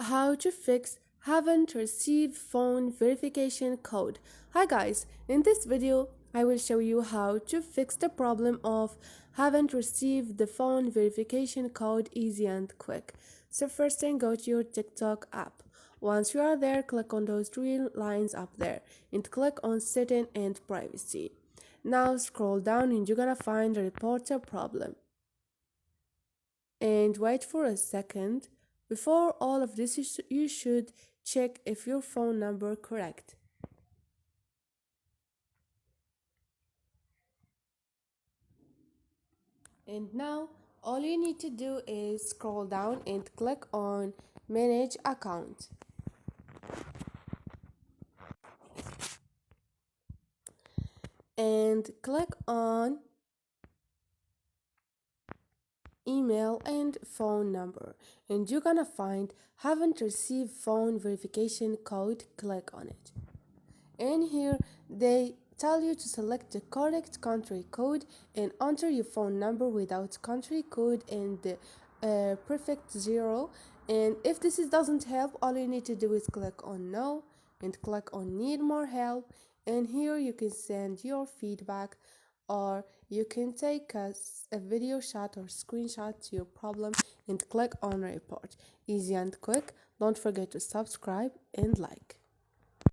how to fix haven't received phone verification code. Hi guys, in this video I will show you how to fix the problem of haven't received the phone verification code easy and quick. So first thing, go to your TikTok app. Once you are there, click on those three lines up there and click on setting and privacy. Now scroll down and you're gonna find report a problem and wait for a second. Before all of this, you should check if your phone number correct. And now all you need to do is scroll down and click on manage account. And click on email and phone number, and you're gonna find haven't received phone verification code. Click on it, and here they tell you to select the correct country code and enter your phone number without country code and the perfect zero. And if this doesn't help, all you need to do is click on no and click on need more help, and here you can send your feedback, or you can take a video shot or screenshot to your problem and click on report. Easy and quick. Don't forget to subscribe and like.